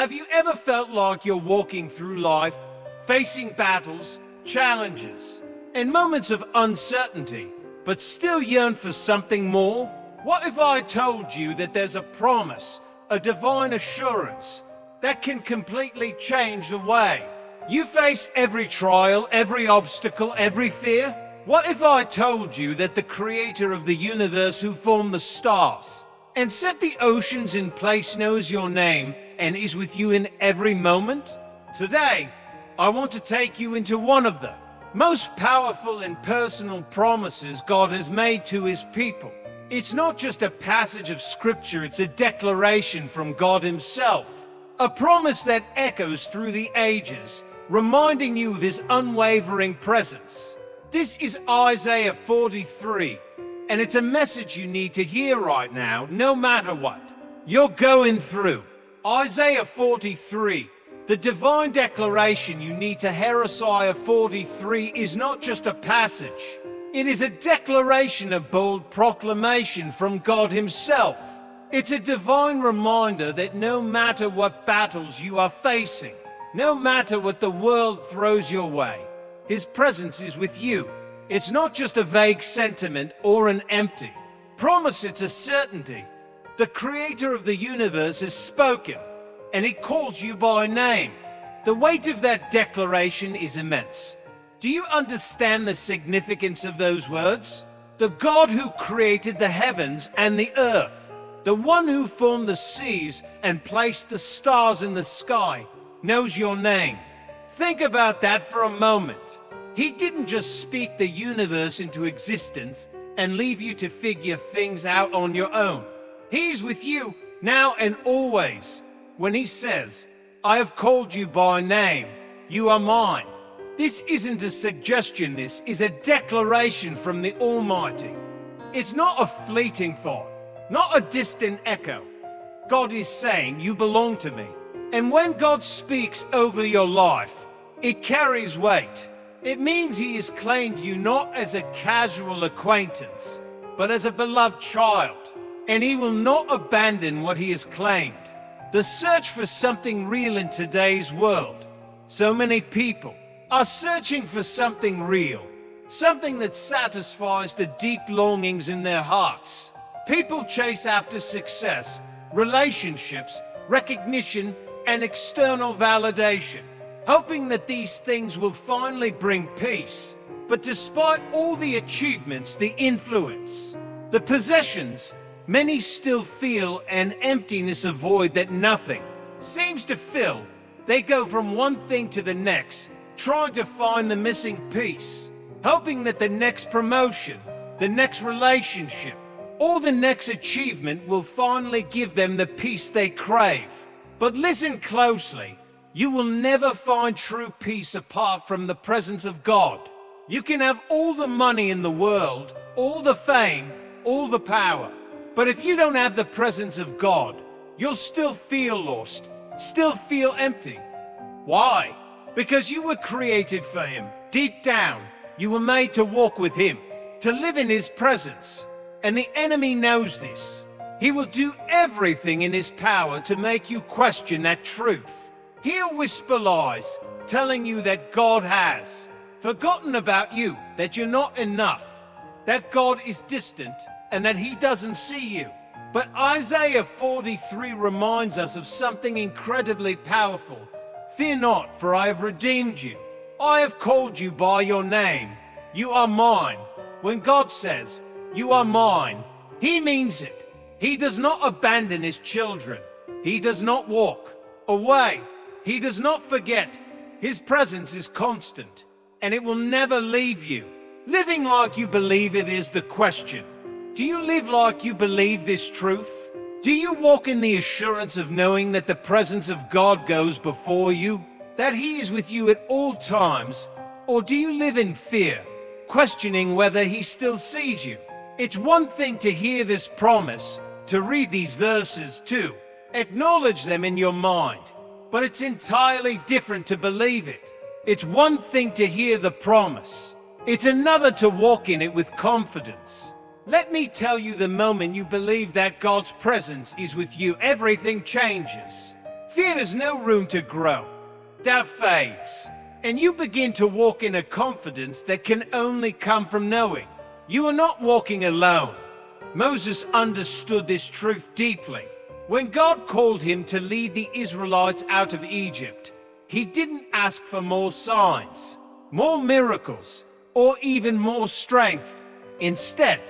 Have you ever felt like you're walking through life, facing battles, challenges, and moments of uncertainty, but still yearn for something more? What if I told you that there's a promise, a divine assurance, that can completely change the way you face every trial, every obstacle, every fear? What if I told you that the creator of the universe, who formed the stars and set the oceans in place, knows your name and is with you in every moment? Today, I want to take you into one of the most powerful and personal promises God has made to his people. It's not just a passage of scripture, it's a declaration from God himself. A promise that echoes through the ages, reminding you of his unwavering presence. This is Isaiah 43, and it's a message you need to hear right now, no matter what you're going through. Isaiah 43, the divine declaration you need to hear. Isaiah 43 is not just a passage. It is a declaration, a bold proclamation from God himself. It's a divine reminder that no matter what battles you are facing, no matter what the world throws your way, his presence is with you. It's not just a vague sentiment or an empty promise, it's a certainty. The creator of the universe has spoken, and he calls you by name. The weight of that declaration is immense. Do you understand the significance of those words? The God who created the heavens and the earth, the one who formed the seas and placed the stars in the sky, knows your name. Think about that for a moment. He didn't just speak the universe into existence and leave you to figure things out on your own. He's with you now and always. When he says, "I have called you by name, you are mine," this isn't a suggestion, this is a declaration from the Almighty. It's not a fleeting thought, not a distant echo. God is saying, you belong to me. And when God speaks over your life, it carries weight. It means he has claimed you not as a casual acquaintance, but as a beloved child. And he will not abandon what he has claimed. The search for something real in today's world. So many people are searching for something real, something that satisfies the deep longings in their hearts. People chase after success, relationships, recognition, and external validation, hoping that these things will finally bring peace. But despite all the achievements, the influence, the possessions, many still feel an emptiness, a void that nothing seems to fill. They go from one thing to the next, trying to find the missing piece, hoping that the next promotion, the next relationship, or the next achievement will finally give them the peace they crave. But listen closely, you will never find true peace apart from the presence of God. You can have all the money in the world, all the fame, all the power, but if you don't have the presence of God, you'll still feel lost, still feel empty. Why? Because you were created for him. Deep down, you were made to walk with him, to live in his presence. And the enemy knows this. He will do everything in his power to make you question that truth. He'll whisper lies, telling you that God has forgotten about you, that you're not enough, that God is distant, and that he doesn't see you. But Isaiah 43 reminds us of something incredibly powerful. Fear not, for I have redeemed you. I have called you by your name. You are mine. When God says, you are mine, he means it. He does not abandon his children. He does not walk away. He does not forget. His presence is constant, and it will never leave you. Living like you believe it is the question. Do you live like you believe this truth? Do you walk in the assurance of knowing that the presence of God goes before you, that he is with you at all times? Or do you live in fear, questioning whether he still sees you? It's one thing to hear this promise, to read these verses, to acknowledge them in your mind, but it's entirely different to believe it. It's one thing to hear the promise. It's another to walk in it with confidence. Let me tell you, the moment you believe that God's presence is with you, everything changes. fear has no room to grow. Doubt fades, and you begin to walk in a confidence that can only come from knowing you are not walking alone. Moses understood this truth deeply. When God called him to lead the Israelites out of Egypt, he didn't ask for more signs, more miracles, or even more strength. Instead,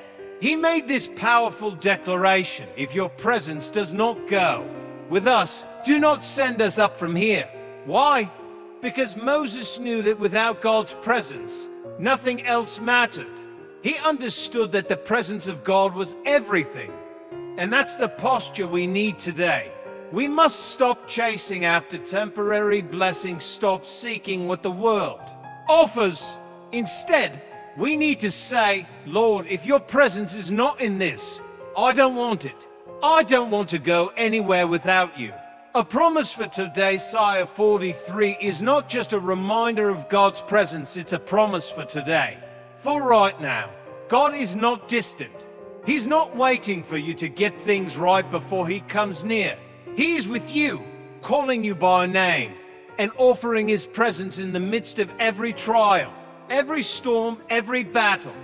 he made this powerful declaration: if your presence does not go with us, do not send us up from here. Why? Because Moses knew that without God's presence, nothing else mattered. He understood that the presence of God was everything. And that's the posture we need today. We must stop chasing after temporary blessings, stop seeking what the world offers. Instead, we need to say, Lord, if your presence is not in this, I don't want it. I don't want to go anywhere without you. A promise for today, Isaiah 43, is not just a reminder of God's presence, it's a promise for today. For right now, God is not distant. He's not waiting for you to get things right before he comes near. He is with you, calling you by name, and offering his presence in the midst of every trial, every storm, every battle.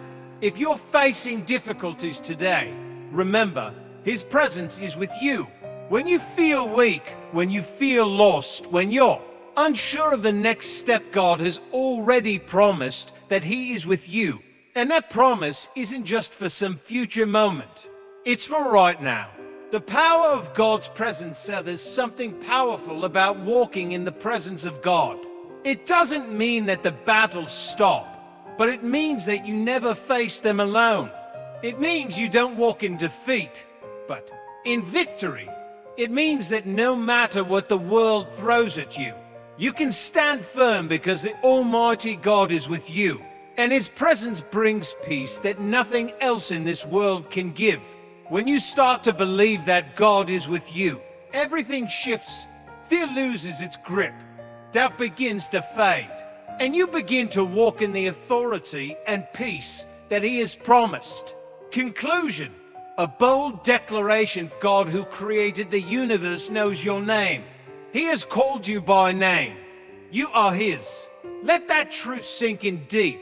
If you're facing difficulties today, remember, his presence is with you. When you feel weak, when you feel lost, when you're unsure of the next step, God has already promised that he is with you. And that promise isn't just for some future moment. It's for right now. The power of God's presence says there's something powerful about walking in the presence of God. It doesn't mean that the battles stop, but it means that you never face them alone. It means you don't walk in defeat, but in victory. It means that no matter what the world throws at you, you can stand firm because the Almighty God is with you. And his presence brings peace that nothing else in this world can give. When you start to believe that God is with you, everything shifts. Fear loses its grip. Doubt begins to fade. And you begin to walk in the authority and peace that he has promised. Conclusion: a bold declaration. God, who created the universe, knows your name. He has called you by name. You are his. Let that truth sink in deep,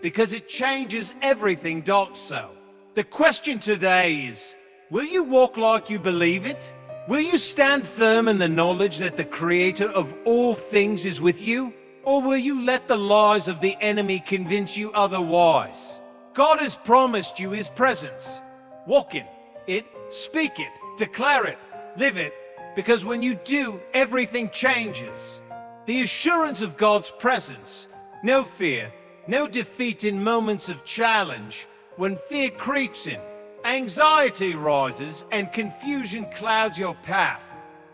because it changes everything. So, the question today is, will you walk like you believe it? Will you stand firm in the knowledge that the Creator of all things is with you? Or will you let the lies of the enemy convince you otherwise? God has promised you his presence. Walk in it, speak it, declare it, live it, because when you do, everything changes. The assurance of God's presence, no fear, no defeat in moments of challenge. When fear creeps in, anxiety rises, and confusion clouds your path,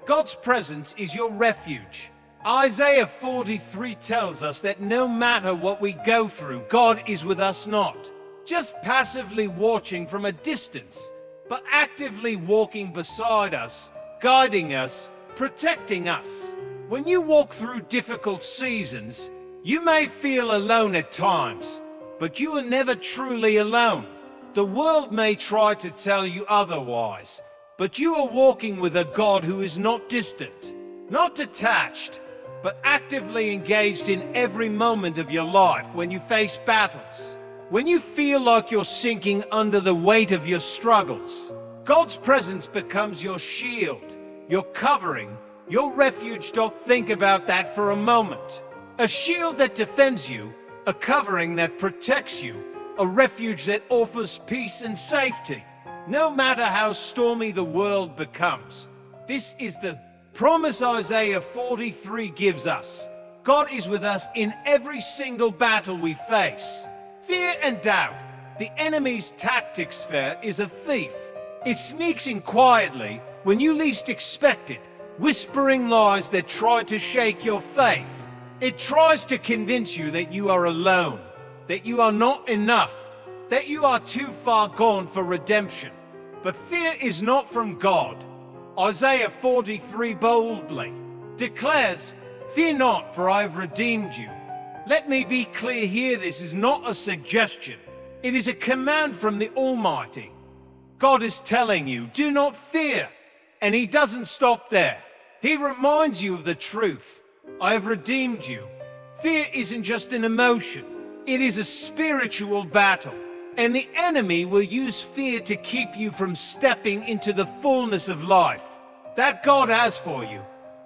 God's presence is your refuge. Isaiah 43 tells us that no matter what we go through, God is with us, not just passively watching from a distance, but actively walking beside us, guiding us, protecting us. When you walk through difficult seasons, you may feel alone at times, but you are never truly alone. The world may try to tell you otherwise, but you are walking with a God who is not distant, not detached, but actively engaged in every moment of your life. When you face battles, when you feel like you're sinking under the weight of your struggles, God's presence becomes your shield, your covering, your refuge. Don't think about that for a moment. A shield that defends you, a covering that protects you, a refuge that offers peace and safety. No matter how stormy the world becomes, this is the promise Isaiah 43 gives us. God is with us in every single battle we face. Fear and doubt, the enemy's tactic sphere, is a thief. It sneaks in quietly when you least expect it, whispering lies that try to shake your faith. It tries to convince you that you are alone, that you are not enough, that you are too far gone for redemption. But fear is not from God. Isaiah 43 boldly declares, "Fear not, for I have redeemed you." Let me be clear here, this is not a suggestion. It is a command from the Almighty. God is telling you, do not fear. And he doesn't stop there. He reminds you of the truth. I have redeemed you. Fear isn't just an emotion. It is a spiritual battle. And the enemy will use fear to keep you from stepping into the fullness of life that God has for you.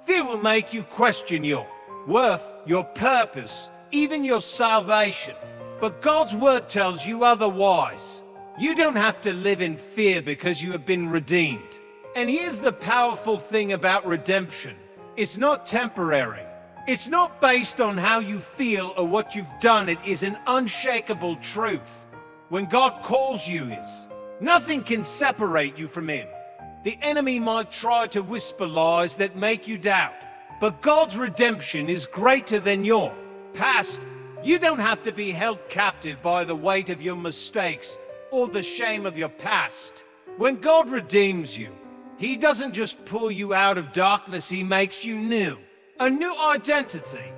Fear will make you question your worth, your purpose, even your salvation. But God's word tells you otherwise. You don't have to live in fear because you have been redeemed. And here's the powerful thing about redemption. It's not temporary. It's not based on how you feel or what you've done. It is an unshakable truth. When God calls you, nothing can separate you from Him. The enemy might try to whisper lies that make you doubt, but God's redemption is greater than your past. You don't have to be held captive by the weight of your mistakes or the shame of your past. When God redeems you, He doesn't just pull you out of darkness, He makes you new. A new identity.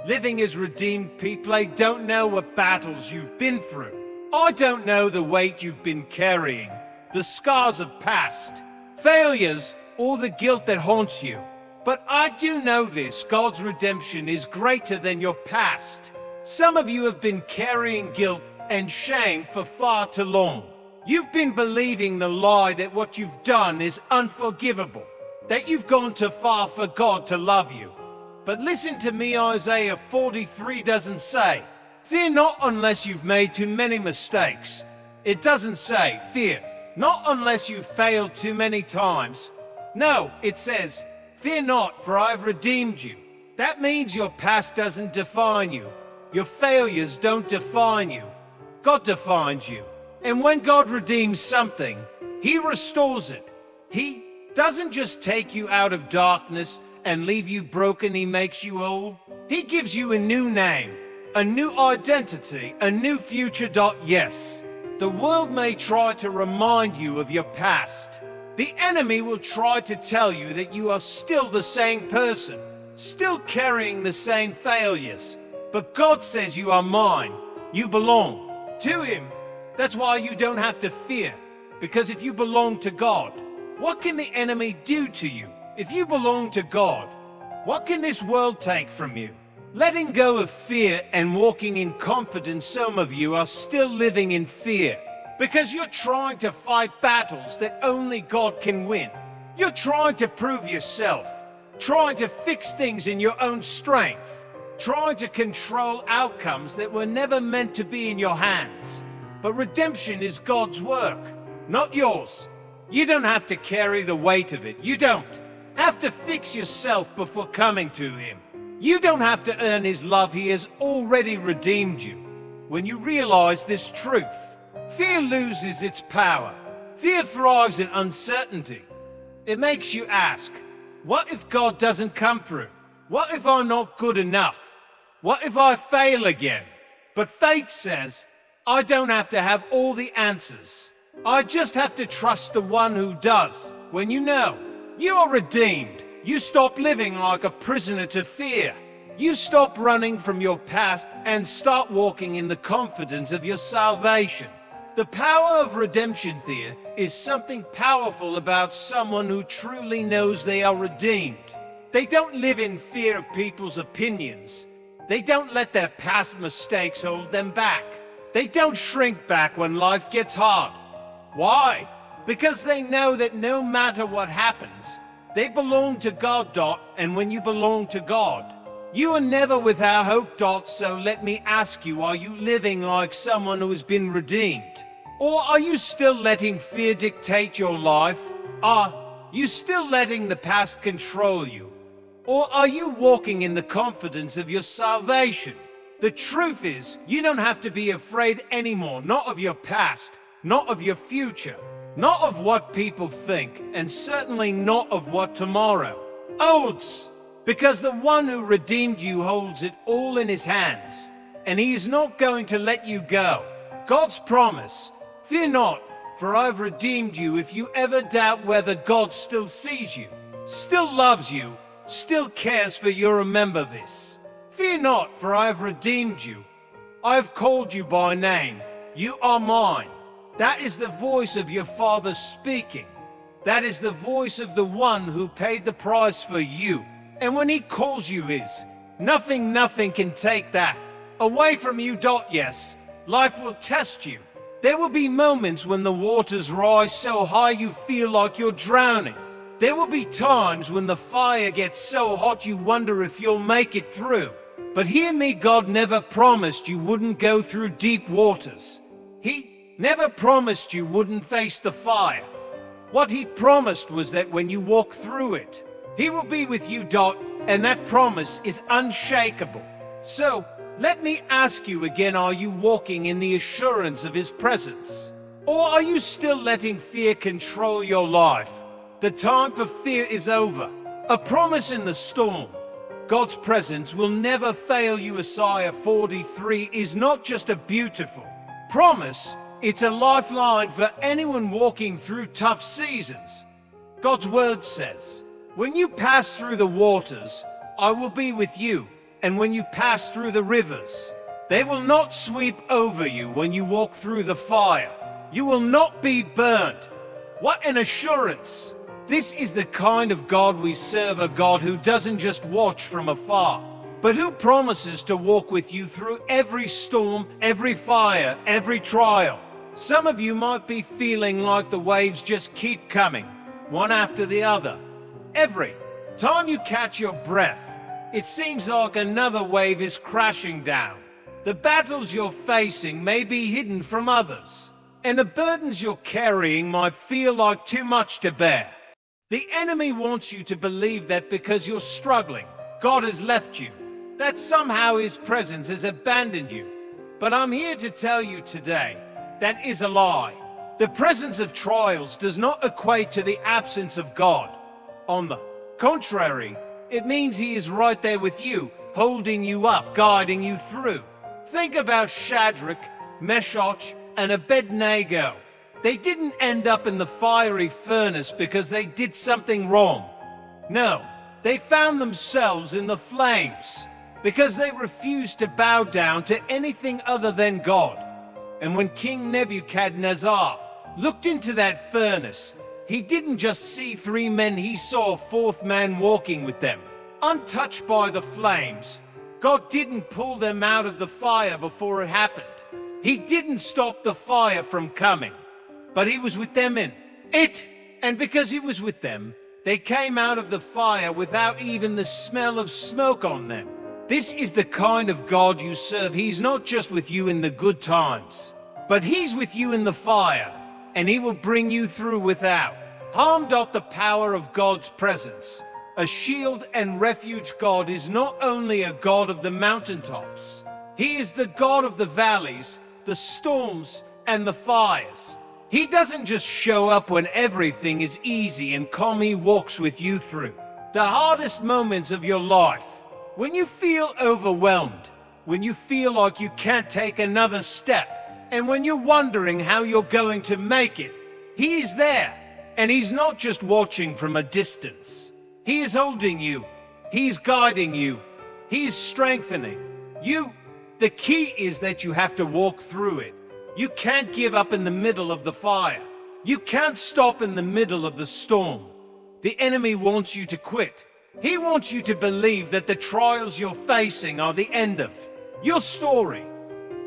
Living as redeemed people, they don't know what battles you've been through. I don't know the weight you've been carrying, the scars of past, failures, or the guilt that haunts you. But I do know this: God's redemption is greater than your past. Some of you have been carrying guilt and shame for far too long. You've been believing the lie that what you've done is unforgivable, that you've gone too far for God to love you. But listen to me, Isaiah 43 doesn't say, fear not unless you've made too many mistakes. It doesn't say, fear not unless you've failed too many times. No, it says, fear not, for I have redeemed you. That means your past doesn't define you. Your failures don't define you. God defines you. And when God redeems something, He restores it. He doesn't just take you out of darkness and leave you broken. He makes you whole. He gives you a new name, a new identity, a new future. Yes, the world may try to remind you of your past. The enemy will try to tell you that you are still the same person, still carrying the same failures. But God says you are mine. You belong to Him. That's why you don't have to fear, because if you belong to God, what can the enemy do to you? If you belong to God, what can this world take from you? Letting go of fear and walking in confidence. Some of you are still living in fear because you're trying to fight battles that only God can win. You're trying to prove yourself, trying to fix things in your own strength, trying to control outcomes that were never meant to be in your hands. But redemption is God's work, not yours. You don't have to carry the weight of it. You don't have to fix yourself before coming to Him. You don't have to earn His love. He has already redeemed you. When you realize this truth, fear loses its power. Fear thrives in uncertainty. It makes you ask, what if God doesn't come through? What if I'm not good enough? What if I fail again? But faith says, I don't have to have all the answers. I just have to trust the one who does. When you know you are redeemed, you stop living like a prisoner to fear. You stop running from your past and start walking in the confidence of your salvation. The power of redemption there is something powerful about someone who truly knows they are redeemed. They don't live in fear of people's opinions. They don't let their past mistakes hold them back. They don't shrink back when life gets hard. Why? Because they know that no matter what happens, they belong to God. And when you belong to God, you are never without hope. So let me ask you, are you living like someone who has been redeemed? Or are you still letting fear dictate your life? Are you still letting the past control you? Or are you walking in the confidence of your salvation? The truth is, you don't have to be afraid anymore, not of your past, not of your future, not of what people think, and certainly not of what tomorrow holds. Because the one who redeemed you holds it all in His hands, and He is not going to let you go. God's promise, fear not, for I have redeemed you. If you ever doubt whether God still sees you, still loves you, still cares for you, remember this. Fear not, for I have redeemed you. I have called you by name. You are mine. That is the voice of your Father speaking. That is the voice of the one who paid the price for you. And when he calls you his, nothing can take that away from you. Yes, life will test you. There will be moments when the waters rise so high you feel like you're drowning. There will be times when the fire gets so hot you wonder if you'll make it through. But hear me, God never promised you wouldn't go through deep waters. He never promised you wouldn't face the fire. What he promised was that when you walk through it, he will be with you. And that promise is unshakable. So, let me ask you again, are you walking in the assurance of his presence? Or are you still letting fear control your life? The time for fear is over. A promise in the storm. God's presence will never fail you. Isaiah 43 is not just a beautiful promise, it's a lifeline for anyone walking through tough seasons. God's word says, when you pass through the waters, I will be with you. And when you pass through the rivers, they will not sweep over you. When you walk through the fire, you will not be burned. What an assurance! This is the kind of God we serve, a God who doesn't just watch from afar, but who promises to walk with you through every storm, every fire, every trial. Some of you might be feeling like the waves just keep coming, one after the other. Every time you catch your breath, it seems like another wave is crashing down. The battles you're facing may be hidden from others, and the burdens you're carrying might feel like too much to bear. The enemy wants you to believe that because you're struggling, God has left you, that somehow his presence has abandoned you. But I'm here to tell you today, that is a lie. The presence of trials does not equate to the absence of God. On the contrary, it means he is right there with you, holding you up, guiding you through. Think about Shadrach, Meshach, and Abednego. They didn't end up in the fiery furnace because they did something wrong. No, they found themselves in the flames because they refused to bow down to anything other than God. And when King Nebuchadnezzar looked into that furnace, he didn't just see 3 men, he saw a 4th man walking with them, untouched by the flames. God didn't pull them out of the fire before it happened. He didn't stop the fire from coming, but he was with them in it. And because he was with them, they came out of the fire without even the smell of smoke on them. This is the kind of God you serve. He's not just with you in the good times, but he's with you in the fire, and he will bring you through without harm. The power of God's presence, a shield and refuge. God is not only a God of the mountaintops, he is the God of the valleys, the storms, and the fires. He doesn't just show up when everything is easy and calm. He walks with you through the hardest moments of your life. When you feel overwhelmed, when you feel like you can't take another step, and when you're wondering how you're going to make it, he is there. And he's not just watching from a distance. He is holding you. He's guiding you. He's strengthening you. The key is that you have to walk through it. You can't give up in the middle of the fire. You can't stop in the middle of the storm. The enemy wants you to quit. He wants you to believe that the trials you're facing are the end of your story.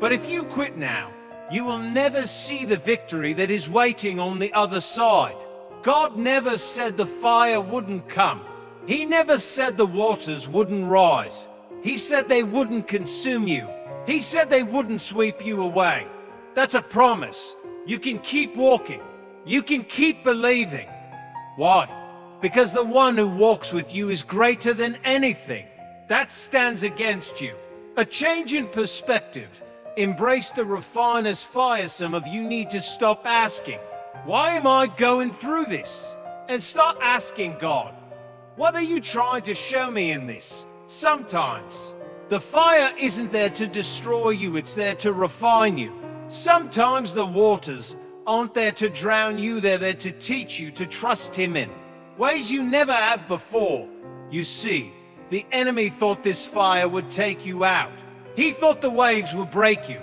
But if you quit now, you will never see the victory that is waiting on the other side. God never said the fire wouldn't come. He never said the waters wouldn't rise. He said they wouldn't consume you. He said they wouldn't sweep you away. That's a promise. You can keep walking. You can keep believing. Why? Because the one who walks with you is greater than anything that stands against you. A change in perspective. Embrace the refiner's fire. Some of you need to stop asking, why am I going through this? And start asking God, what are you trying to show me in this? Sometimes the fire isn't there to destroy you, it's there to refine you. Sometimes the waters aren't there to drown you, they're there to teach you to trust him in ways you never have before. You see, the enemy thought this fire would take you out. He thought the waves would break you.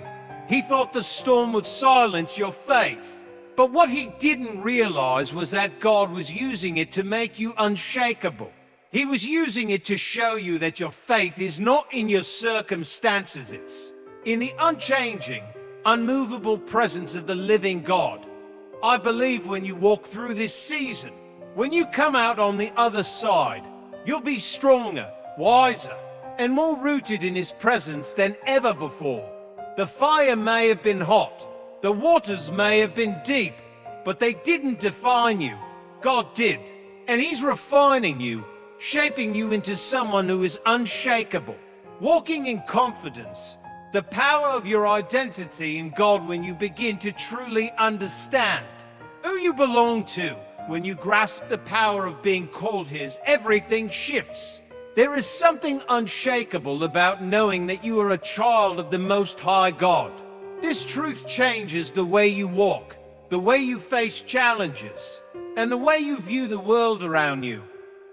He thought the storm would silence your faith. But what he didn't realize was that God was using it to make you unshakable. He was using it to show you that your faith is not in your circumstances, it's in the unchanging, unmovable presence of the living God. I believe when you walk through this season, when you come out on the other side, you'll be stronger, wiser, and more rooted in his presence than ever before. The fire may have been hot, the waters may have been deep, but they didn't define you. God did. And he's refining you, shaping you into someone who is unshakable, walking in confidence, the power of your identity in God. When you begin to truly understand who you belong to, when you grasp the power of being called his, everything shifts. There is something unshakable about knowing that you are a child of the Most High God. This truth changes the way you walk, the way you face challenges, and the way you view the world around you.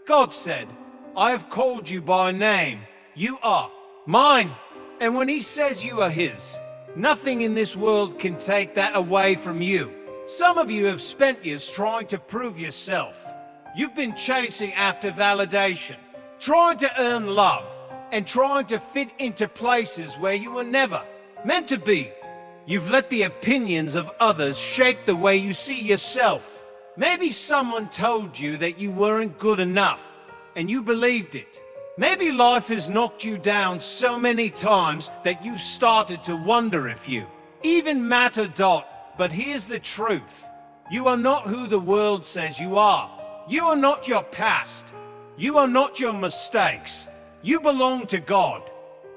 God said, I have called you by name. You are mine. And when he says you are his, nothing in this world can take that away from you. Some of you have spent years trying to prove yourself. You've been chasing after validation, trying to earn love, and trying to fit into places where you were never meant to be. You've let the opinions of others shape the way you see yourself. Maybe someone told you that you weren't good enough, and you believed it. Maybe life has knocked you down so many times that you started to wonder if you even matter. But here's the truth. You are not who the world says you are. You are not your past. You are not your mistakes. You belong to God.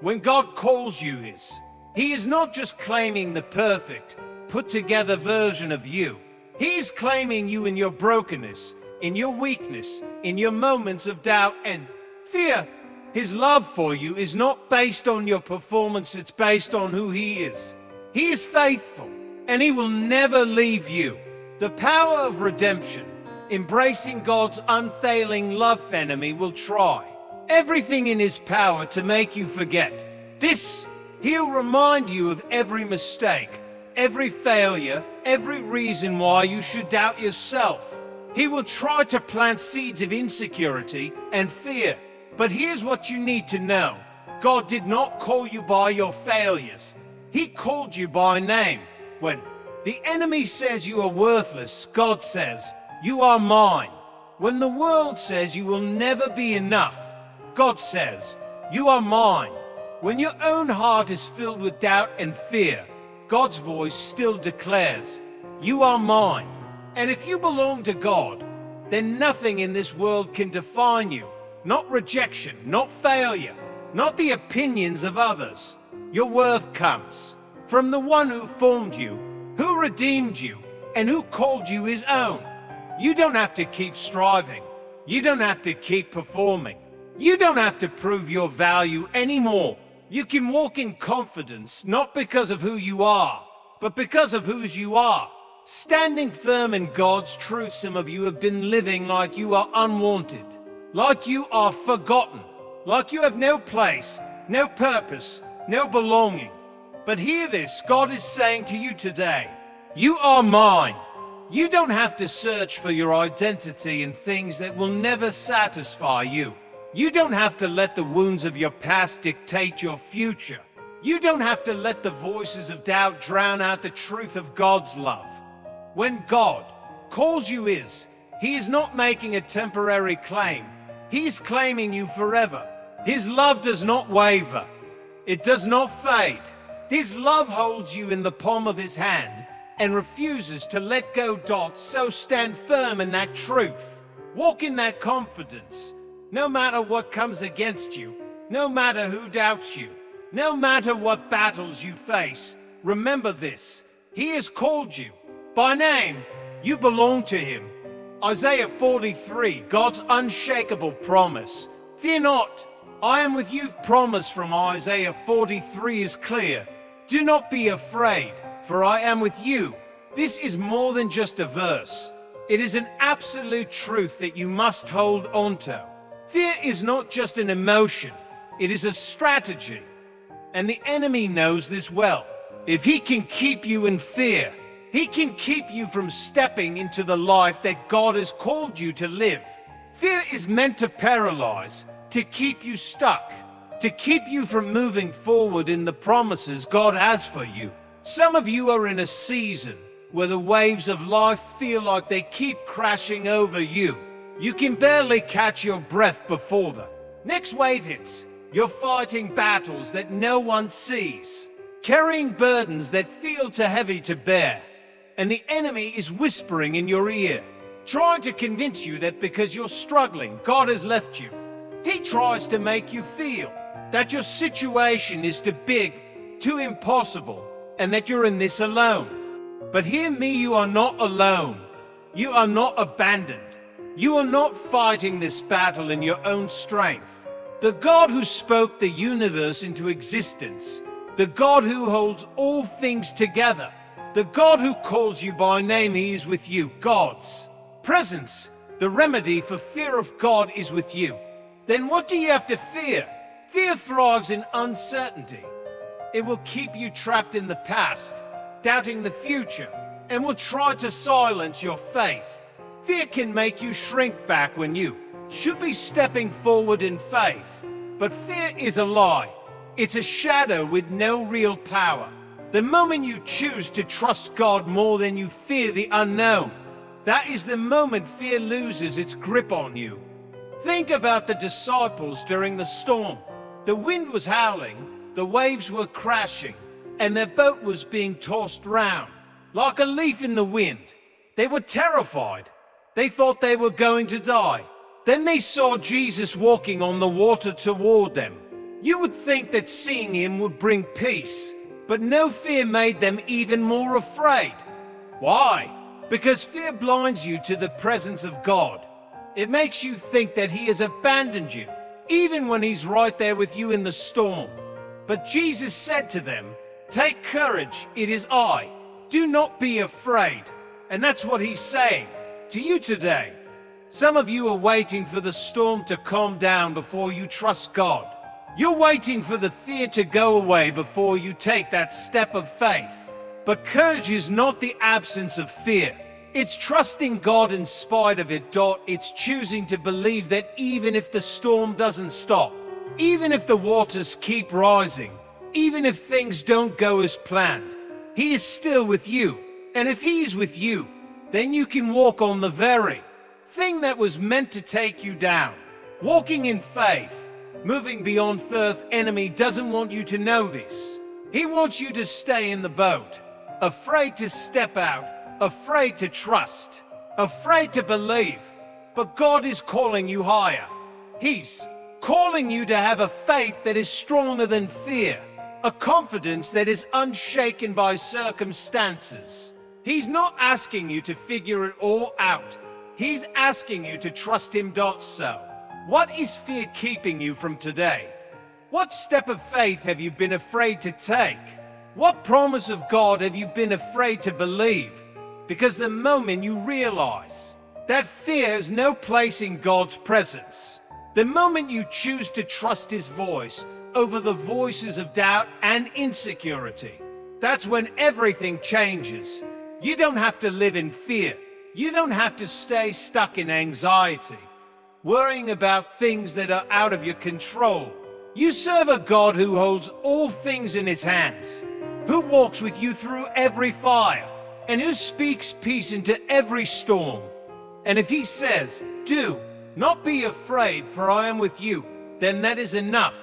When God calls you his, he is not just claiming the perfect, put-together version of you. He is claiming you in your brokenness, in your weakness, in your moments of doubt and fear. His love for you is not based on your performance, it's based on who he is. He is faithful, and he will never leave you. The power of redemption, embracing God's unfailing love enemy, will try everything in his power to make you forget this. He'll remind you of every mistake, every failure, every reason why you should doubt yourself. He will try to plant seeds of insecurity and fear. But here's what you need to know. God did not call you by your failures. He called you by name. When the enemy says you are worthless, God says, you are mine. When the world says you will never be enough, God says, you are mine. When your own heart is filled with doubt and fear, God's voice still declares, you are mine. And if you belong to God, then nothing in this world can define you. Not rejection, not failure, not the opinions of others. Your worth comes from the one who formed you, who redeemed you, and who called you his own. You don't have to keep striving. You don't have to keep performing. You don't have to prove your value anymore. You can walk in confidence, not because of who you are, but because of whose you are. Standing firm in God's truth. Some of you have been living like you are unwanted, like you are forgotten, like you have no place, no purpose, no belonging. But hear this, God is saying to you today, you are mine. You don't have to search for your identity in things that will never satisfy you. You don't have to let the wounds of your past dictate your future. You don't have to let the voices of doubt drown out the truth of God's love. When God calls you his, he is not making a temporary claim. He's claiming you forever. His love does not waver. It does not fade. His love holds you in the palm of his hand and refuses to let go. So stand firm in that truth. Walk in that confidence. No matter what comes against you, no matter who doubts you, no matter what battles you face, remember this. He has called you by name. You belong to him. Isaiah 43, God's unshakable promise. Fear not, I am with you. Promise from Isaiah 43 is clear. Do not be afraid, for I am with you. This is more than just a verse. It is an absolute truth that you must hold on to. Fear is not just an emotion, it is a strategy. And the enemy knows this well. If he can keep you in fear, He can keep you from stepping into the life that God has called you to live. Fear is meant to paralyze, to keep you stuck, to keep you from moving forward in the promises God has for you. Some of you are in a season where the waves of life feel like they keep crashing over you. You can barely catch your breath before the next wave hits. You're fighting battles that no one sees, carrying burdens that feel too heavy to bear. And the enemy is whispering in your ear, trying to convince you that because you're struggling, God has left you. He tries to make you feel that your situation is too big, too impossible, and that you're in this alone. But hear me, you are not alone. You are not abandoned. You are not fighting this battle in your own strength. The God who spoke the universe into existence, the God who holds all things together, the God who calls you by name, He is with you. God's presence, the remedy for fear of God, is with you. Then what do you have to fear? Fear thrives in uncertainty. It will keep you trapped in the past, doubting the future, and will try to silence your faith. Fear can make you shrink back when you should be stepping forward in faith. But fear is a lie. It's a shadow with no real power. The moment you choose to trust God more than you fear the unknown, that is the moment fear loses its grip on you. Think about the disciples during the storm. The wind was howling, the waves were crashing, and their boat was being tossed round like a leaf in the wind. They were terrified. They thought they were going to die. Then they saw Jesus walking on the water toward them. You would think that seeing Him would bring peace, but no, fear made them even more afraid. Why? Because fear blinds you to the presence of God. It makes you think that He has abandoned you, even when He's right there with you in the storm. But Jesus said to them, "Take courage, it is I. Do not be afraid." And that's what He's saying to you today. Some of you are waiting for the storm to calm down before you trust God. You're waiting for the fear to go away before you take that step of faith. But courage is not the absence of fear. It's trusting God in spite of it. It's choosing to believe that even if the storm doesn't stop, even if the waters keep rising, even if things don't go as planned, He is still with you. And if He is with you, then you can walk on the very thing that was meant to take you down. Walking in faith, moving beyond fear. The enemy doesn't want you to know this. He wants you to stay in the boat, afraid to step out, afraid to trust, afraid to believe. But God is calling you higher. He's calling you to have a faith that is stronger than fear, a confidence that is unshaken by circumstances. He's not asking you to figure it all out. He's asking you to trust Him. So, what is fear keeping you from today? What step of faith have you been afraid to take? What promise of God have you been afraid to believe? Because the moment you realize that fear has no place in God's presence, the moment you choose to trust His voice over the voices of doubt and insecurity, that's when everything changes. You don't have to live in fear. You don't have to stay stuck in anxiety, worrying about things that are out of your control. You serve a God who holds all things in His hands, who walks with you through every fire, and who speaks peace into every storm. And if He says, "Do not be afraid, for I am with you," then that is enough.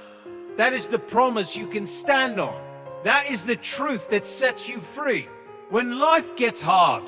That is the promise you can stand on. That is the truth that sets you free. When life gets hard,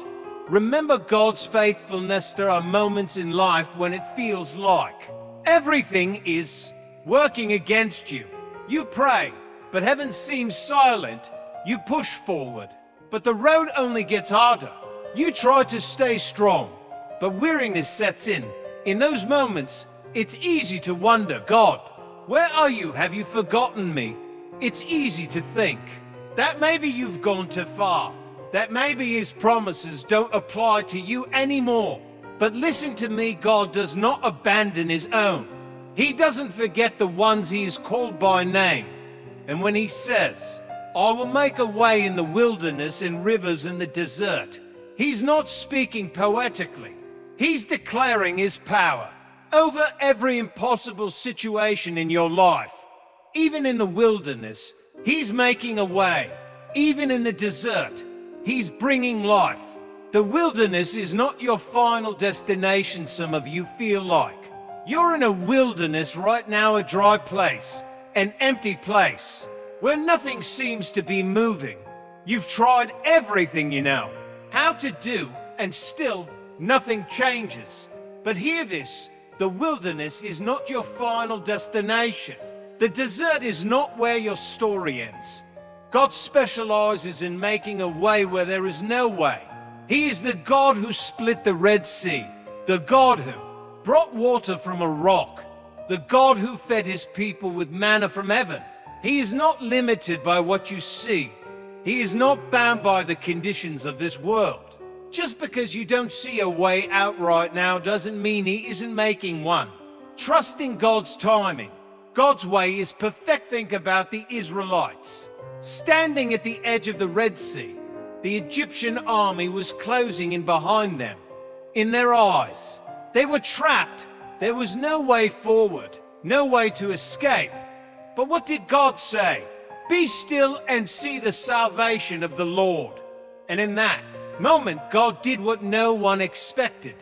remember God's faithfulness. There are moments in life when it feels like everything is working against you. You pray, but heaven seems silent. You push forward, but the road only gets harder. You try to stay strong, but weariness sets in. In those moments, it's easy to wonder, "God, where are you? Have you forgotten me?" It's easy to think that maybe you've gone too far, that maybe His promises don't apply to you anymore. But listen to me, God does not abandon His own. He doesn't forget the ones He has called by name. And when He says, I will make a way in the wilderness and rivers in the desert. He's not speaking poetically. He's declaring his power over every impossible situation in your life. Even in the wilderness, he's making a way. Even in the desert, he's bringing life. The wilderness is not your final destination, some of you feel like. You're in a wilderness right now, a dry place, an empty place, where nothing seems to be moving. You've tried everything you know how to do, and still nothing changes. But hear this, the wilderness is not your final destination. The desert is not where your story ends. God specializes in making a way where there is no way. He is the God who split the Red Sea, the God who brought water from a rock, the God who fed his people with manna from heaven. He is not limited by what you see. He is not bound by the conditions of this world. Just because you don't see a way out right now doesn't mean he isn't making one. Trust in God's timing. God's way is perfect. Think about the Israelites standing at the edge of the Red Sea. The Egyptian army was closing in behind them. In their eyes, they were trapped. There was no way forward, no way to escape. But what did God say? Be still and see the salvation of the Lord. And in that moment, God did what no one expected.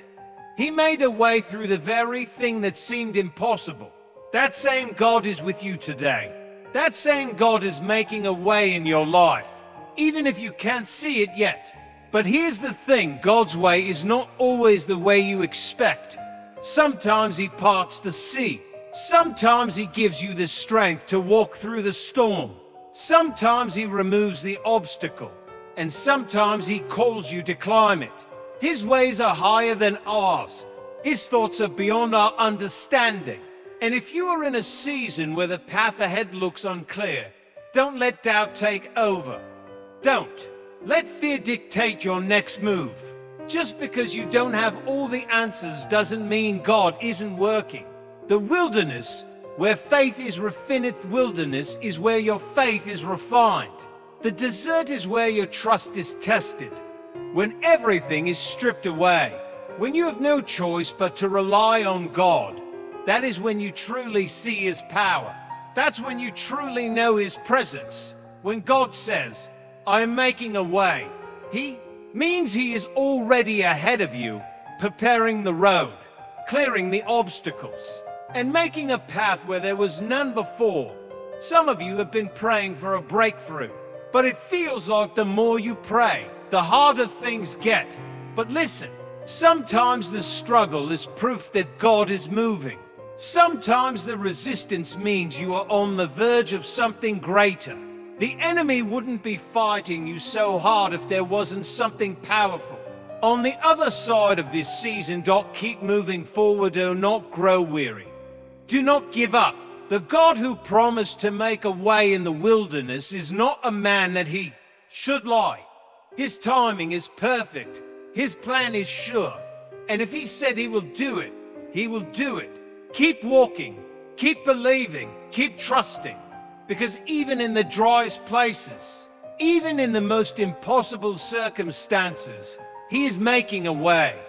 He made a way through the very thing that seemed impossible. That same God is with you today. That same God is making a way in your life, even if you can't see it yet. But here's the thing, God's way is not always the way you expect. Sometimes he parts the sea. Sometimes he gives you the strength to walk through the storm. Sometimes he removes the obstacle. And sometimes he calls you to climb it. His ways are higher than ours. His thoughts are beyond our understanding. And if you are in a season where the path ahead looks unclear, don't let doubt take over. Don't let fear dictate your next move. Just because you don't have all the answers doesn't mean God isn't working. The wilderness, where faith is refined, wilderness is where your faith is refined. The desert is where your trust is tested. When everything is stripped away, when you have no choice but to rely on God, that is when you truly see his power. That's when you truly know his presence. When God says, I am making a way, he means he is already ahead of you, preparing the road, clearing the obstacles, and making a path where there was none before. Some of you have been praying for a breakthrough, but it feels like the more you pray, the harder things get. But listen, sometimes the struggle is proof that God is moving. Sometimes the resistance means you are on the verge of something greater. The enemy wouldn't be fighting you so hard if there wasn't something powerful on the other side of this season. Don't keep moving forward, do not grow weary. Do not give up. The God who promised to make a way in the wilderness is not a man that he should lie. His timing is perfect. His plan is sure. And if he said he will do it, he will do it. Keep walking, keep believing, keep trusting. Because even in the driest places, even in the most impossible circumstances, he is making a way.